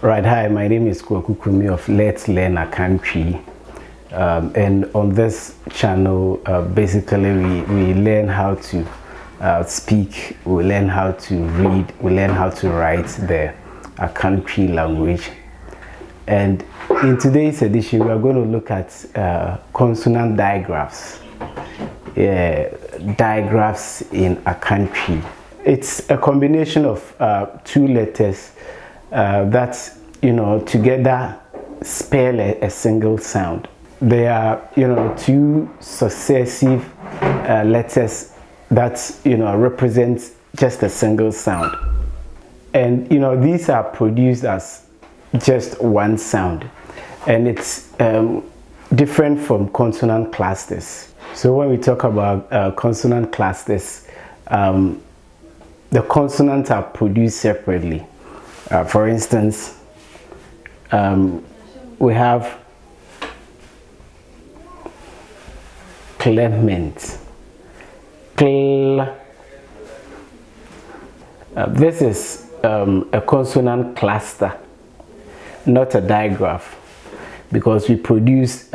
Right, hi, my name is Kwakukumi of Let's Learn Akan Twi. And on this channel, basically we learn how to speak, we learn how to read, we learn how to write the Akan Twi language. And in today's edition, we are going to look at consonant digraphs. Digraphs in Akan Twi. It's a combination of two letters that, together spell a single sound. They are, two successive letters that, represent just a single sound. And, these are produced as just one sound. And it's different from consonant clusters. So when we talk about consonant clusters, the consonants are produced separately. For instance, we have Clement. This is a consonant cluster, not a digraph, because we produce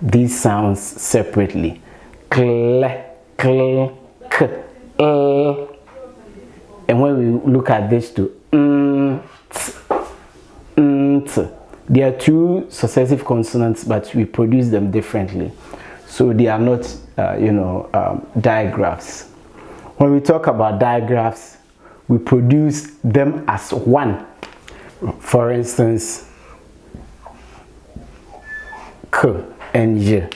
these sounds separately. Kl, kl, k, and when we look at this two, there are two successive consonants, but we produce them differently, so they are not digraphs. When we talk about digraphs, we produce them as one. For instance, k and j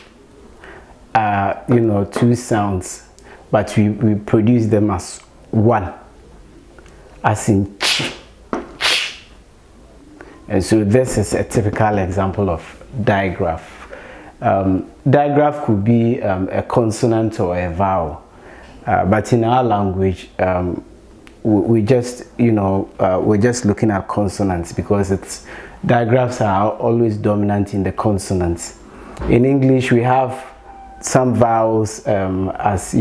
are two sounds, but we produce them as one, as in ch. And so this is a typical example of digraph. Digraph could be a consonant or a vowel, but in our language, we're just looking at consonants because digraphs are always dominant in the consonants. In English, we have some vowels as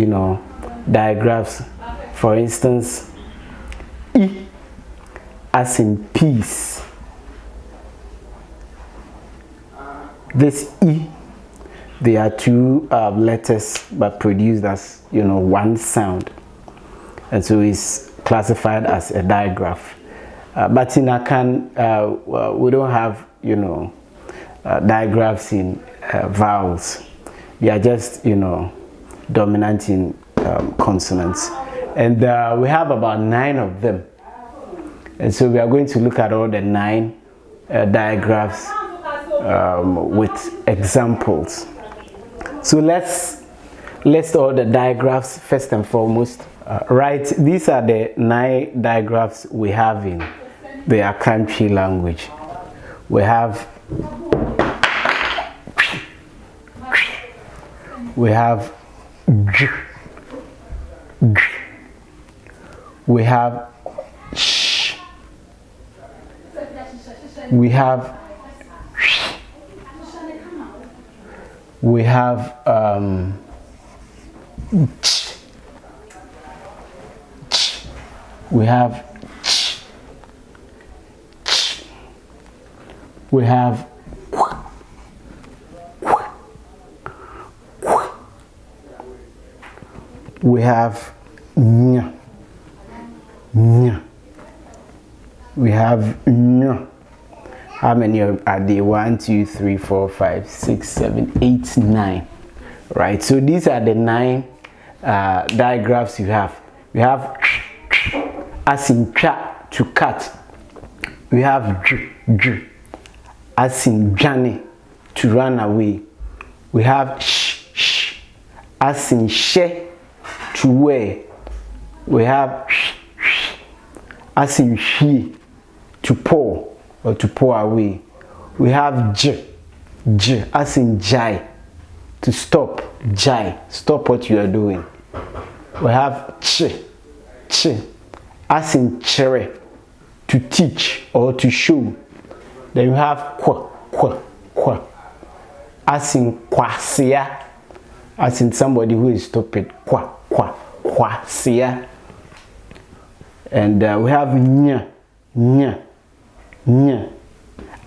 digraphs. For instance, I, as in peace. This I, they are two letters but produced as one sound, and so it's classified as a digraph. But in Akan, we don't have digraphs in vowels. They are just dominant in consonants, and we have about 9 of them. And so we are going to look at all the 9 digraphs with examples. So let's list all the digraphs first and foremost. Right, these are the 9 digraphs we have in the Akan Twi language. We have g, we have sh, we have ch, we have ch, we have we have ñ, we have ñ. How many are there? 1, 2, 3, 4, 5, 6, 7, 8, 9. Right, so these are the 9 digraphs you have. We have as in cha, to cut. We have j, as in jani, to run away. We have sh, as in she, to wear. We have as in she, to pour or to pour away. We have j, as in jai, to stop. Jai, stop what you are doing. We have ch, as in chere, to teach or to show. Then we have kwa, as in kwasia, as in somebody who is stupid. Kwasia. And we have nya, Ny.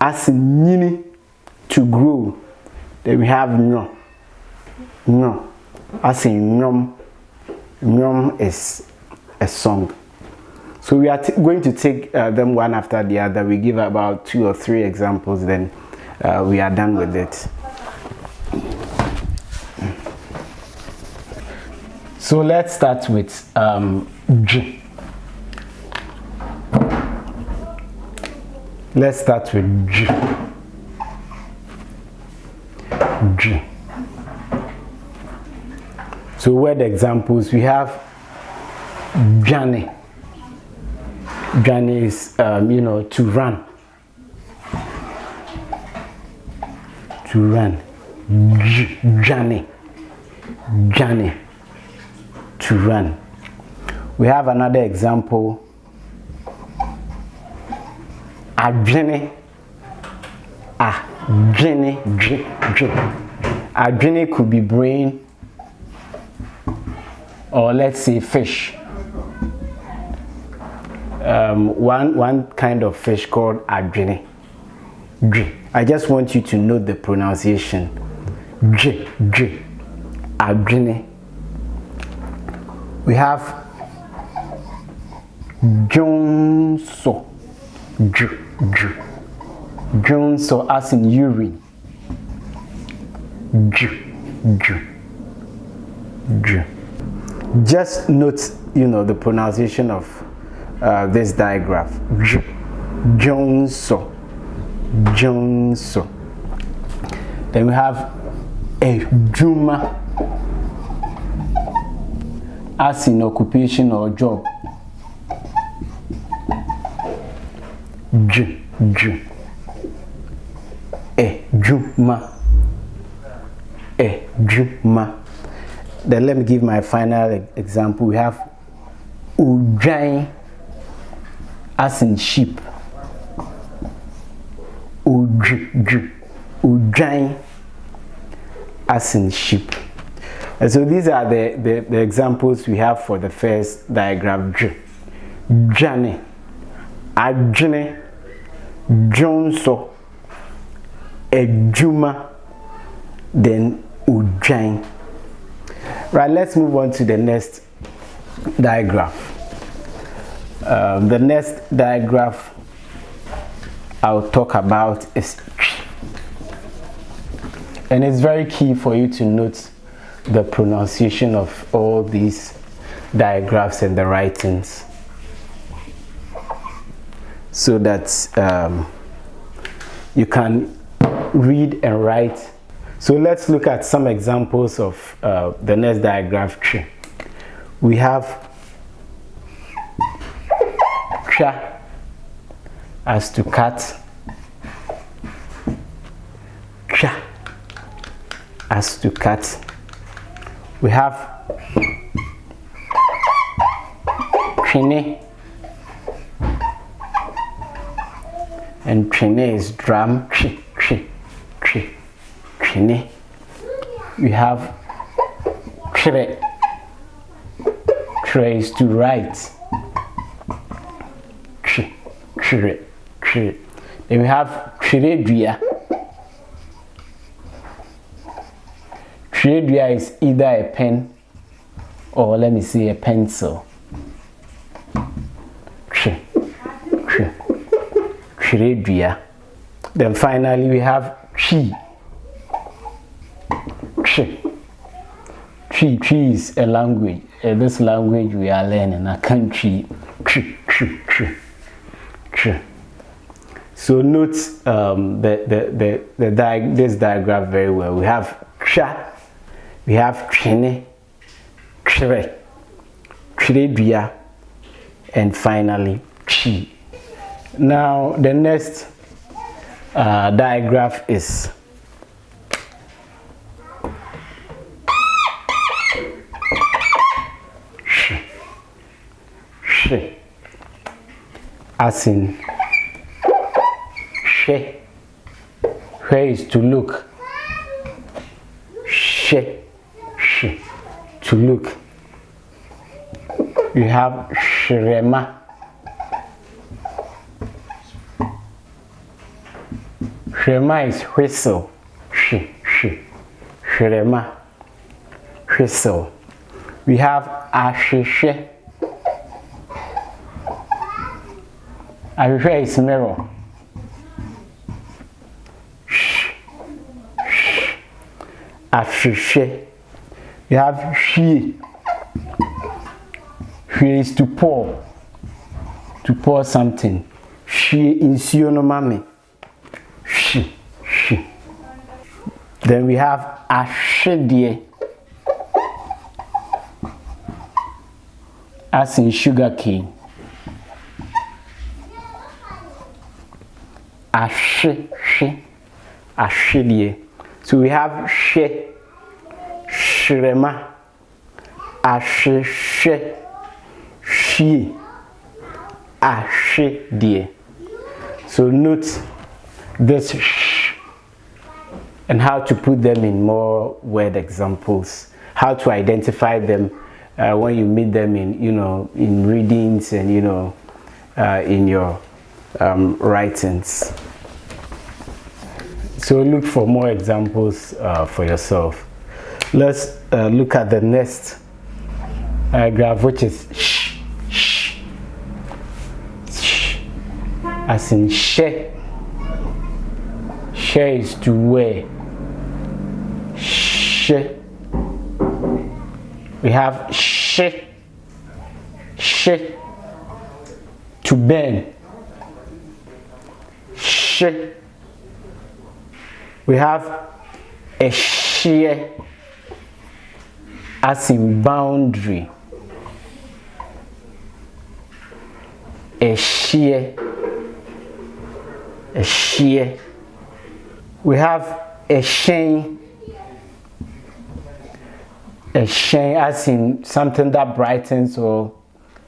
As in nyini, to grow. Then we have nyo. Nyo. As in nyom. Nyom is a song. So we are going to take them one after the other. We give about 2 or 3 examples, then we are done with it. So let's start with J. Let's start with J. J. So word examples, we have Johnny. Johnny is, to run. To run. Johnny. Johnny. To run. We have another example. Adwene. Adwene. Adwene could be brain, or let's say fish. One kind of fish called adwene. I just want you to note the pronunciation. Adwene. We have Jonso. Jonso as in urine. Just note, the pronunciation of this digraph. Jonso. Then we have Ejuma, as in occupation or job. Ejuma. Then let me give my final example. We have Ujai, as in sheep. Ujai, as in sheep. And so these are the examples we have for the first diagram. Jane, Adjene, Jonso, Ejuma, then Ujai. Right, let's move on to the next diagraph. The next diagraph I'll talk about is Chi. And it's very key for you to note the pronunciation of all these diagraphs and the writings, so that you can read and write. So let's look at some examples of the next diagraph. Chi. We have Cha, as to cat. Cha, as to cat. We have Trine, and Trine is drum. Trine. We have Tre. Tre is to write. Tre. Then we have Treredua. Treredua is either a pen or, let me say, a pencil. Treredua. Then finally we have Chi. Chi is a language. This language we are learning, Akan Twi. So note this diagram very well. We have Cha, we have Trine, Tre, Treredua, and finally Chi. Now the next diagraph is She, as in she. Where is to look? She, to look. You have Shirema. Shrema is whistle. Shrema, whistle. We have Ashishe. Ashishe is mirror. Ashishe. We have she. She is to pour something. She is yonomami. She. Then we have ashidie, as in sugar cane. Ashidie. So we have she, shrema, ashishe, she, ashidie. So note this sh and how to put them in more word examples, how to identify them when you meet them in, in readings and, in your writings. So look for more examples for yourself. Let's look at the next graph, which is sh, as in she. She is to wear. She. We have she to burn. She. We have a shear, as in boundary. A shear. We have a shine. A shine, as in something that brightens, or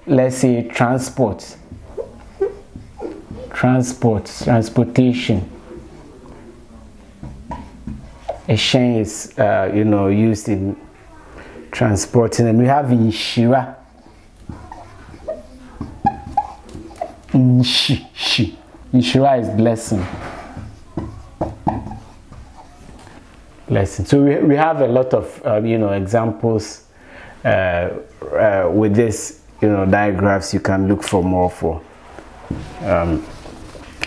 let's say transportation. A shine is used in transporting. And we have inshira. Inshira is blessing. So we have a lot of examples with this digraphs. You can look for more for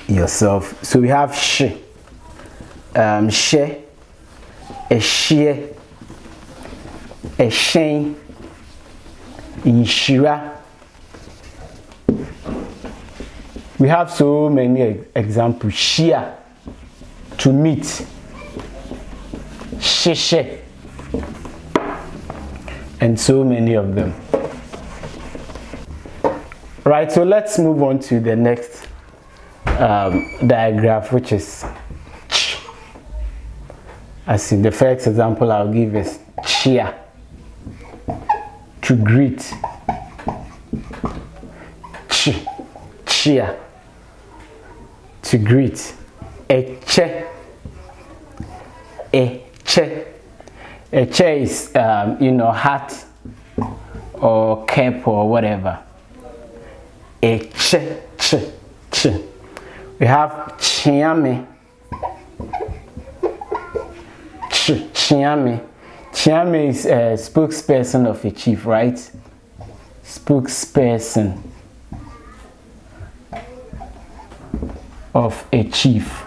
yourself. So we have she, a shear, a shane, inshira. We have so many examples. Shia, to meet. Shishe, and so many of them. Right, so let's move on to the next digraph, which is ch. As in the first example I'll give is chia, to greet. Chia, to greet. Eche. A chair is hat or cap or whatever. A ch. We have chiame. Chiame is a spokesperson of a chief, right? Spokesperson of a chief.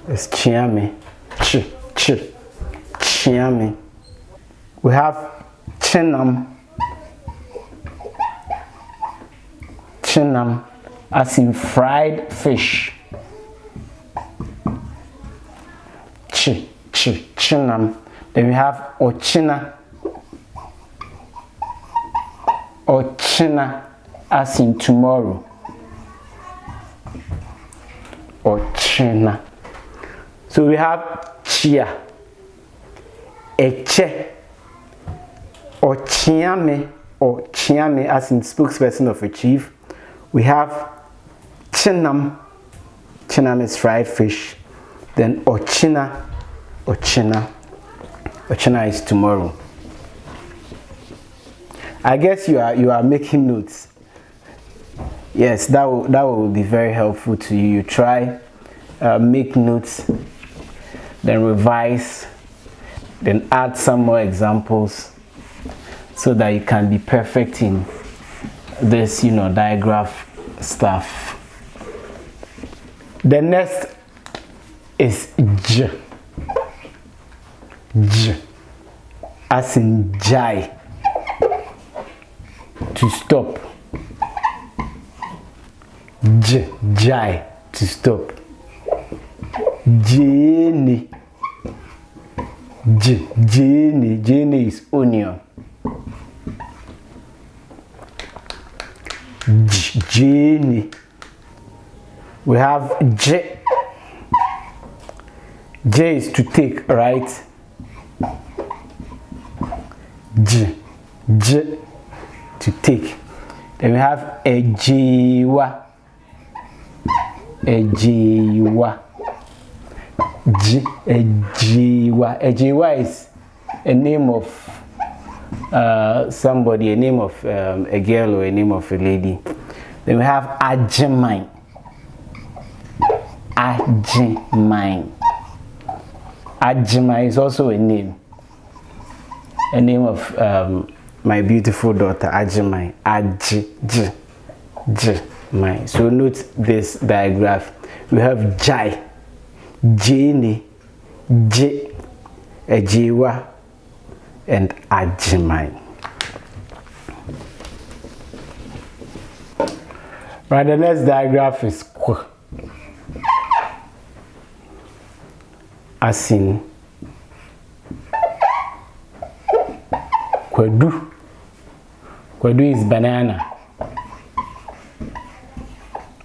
It's chiame. Chiame. We have chinam. Chinam, as in fried fish. Chinam. Then we have ochina. Ochina, as in tomorrow. Ochina. So we have chia, eche, or chiame, as in spokesperson of a chief. We have chinam. Chinam is fried fish. Then ochina is tomorrow. I guess you are making notes. Yes, that will be very helpful to you. You try, make notes, then revise, then add some more examples so that you can be perfect in this, digraph stuff. The next is j. J, as in jai, to stop. J, jai, to stop. Jene. Jene. Jene is onion. Jene. We have J. J is to take, right? J, to take. Then we have ejiwa. Ejiwa. J, ejiwa. Ejiwa is a name of somebody, a name of a girl or a name of a lady. Then we have ajimine. Ajimine. Ajimine is also a name of my beautiful daughter, Ajimine. Ajimine. So note this digraph. We have Jai, Jene, J, Ejiwa, and Ajimine. Right, the next digraph is Kw. As in Kwadu. Kwadu is banana,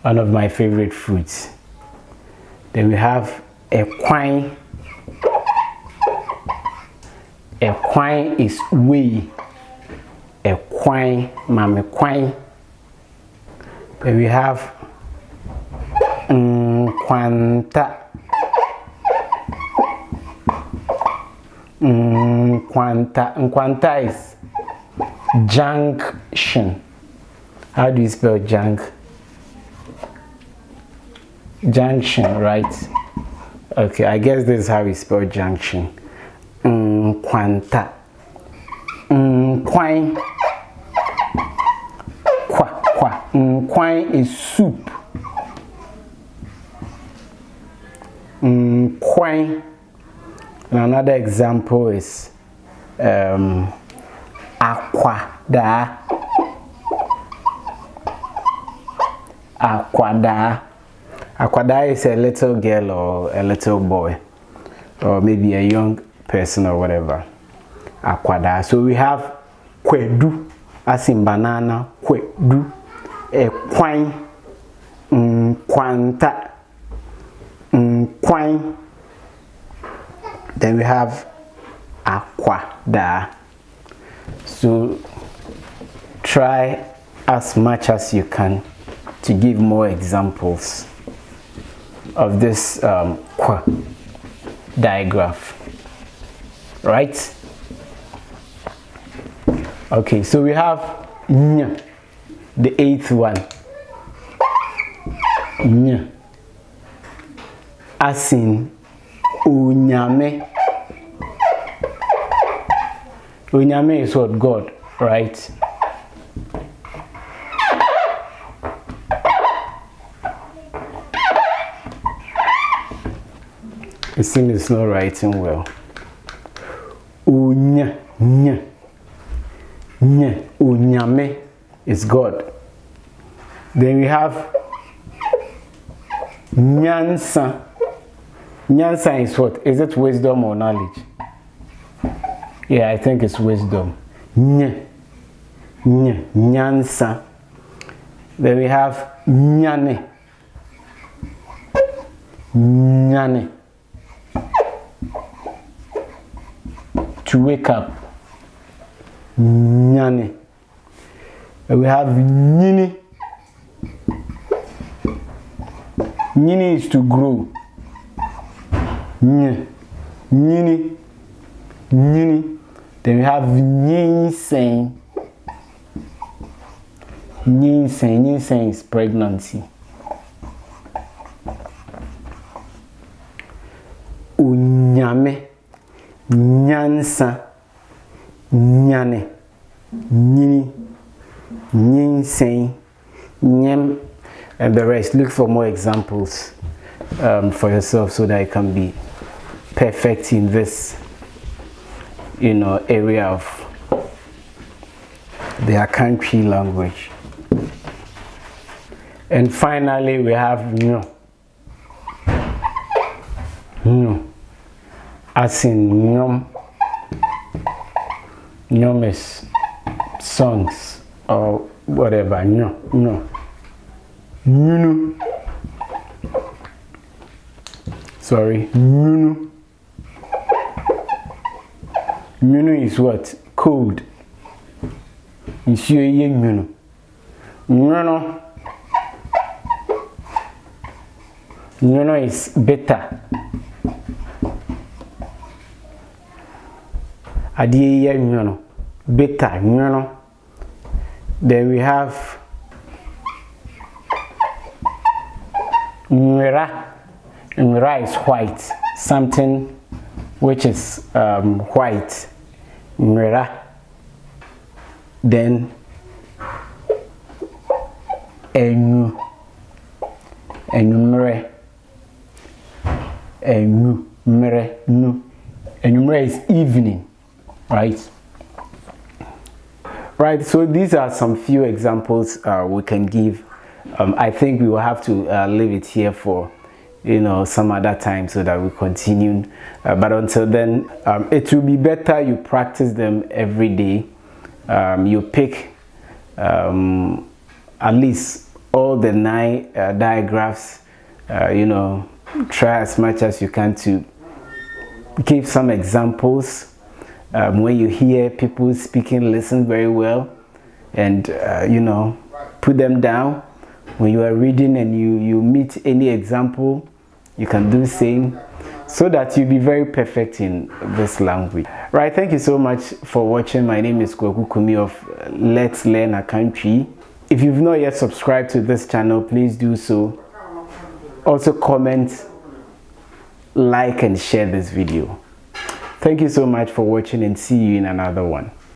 one of my favorite fruits. Then we have equine. Equine is way. Equine, mame quine. Then we have Nkwanta. Nkwanta is junction. How do you spell junction, right? Okay, I guess this is how we spell junction. Nkwanta. Nkwine. Kwa. Nkwine is soup. Nkwine. And another example is akwada. Akwada. Akwada is a little girl or a little boy, or maybe a young person or whatever. Akwada. So we have kwedu, as in banana. Kwedu. Equine. Nkwanta. Nkwine. Then we have akwada. So try as much as you can to give more examples of this kwa digraph, right? Okay, so we have nya, the 8th one. Nya, as in unyame. Unyame is what? God, right? It seems it's not writing well. Unya, nya, nya, unyame is God. Then we have nyansa. Nyansa is what? Is it wisdom or knowledge? Yeah, I think it's wisdom. Nya, nya, nyansa. Then we have nyane. Nyane. To wake up. Nyane. And we have nyini. Nyini is to grow. Nyini. Nyini. Then we have nyinseng. Nyinseng is pregnancy. Unyame, nyansa, nyane, nyini, nyinseng, nyem, and the rest. Look for more examples for yourself so that you can be perfect in this, area of the Akan Twi language. And finally, we have nyo. As in nyom. Nyom is songs or whatever. Nyo. Nyunu. Sorry. Nyunu. Nyunu is what? Cold. Nyunu. Nyunu is bitter. Adiye nyunu. Bitter. Nyunu. Then we have Nwera. Nwera is white. Something which is white. Nwera. Then Enyu. Enyumere. Enyumere. Nu. Enyumere is evening. Right? Right, so these are some few examples we can give. I think we will have to leave it here for some other time so that we continue. But until then, it will be better you practice them every day. You pick at least all the 9 digraphs. Try as much as you can to give some examples. When you hear people speaking, listen very well, and put them down. When you are reading and you meet any example, you can do the same, so that you'll be very perfect in this language. Right, thank you so much for watching. My name is Kwaku Kumi of Let's Learn Akan Twi. If you've not yet subscribed to this channel, please do so. Also comment, like, and share this video. Thank you so much for watching, and see you in another one.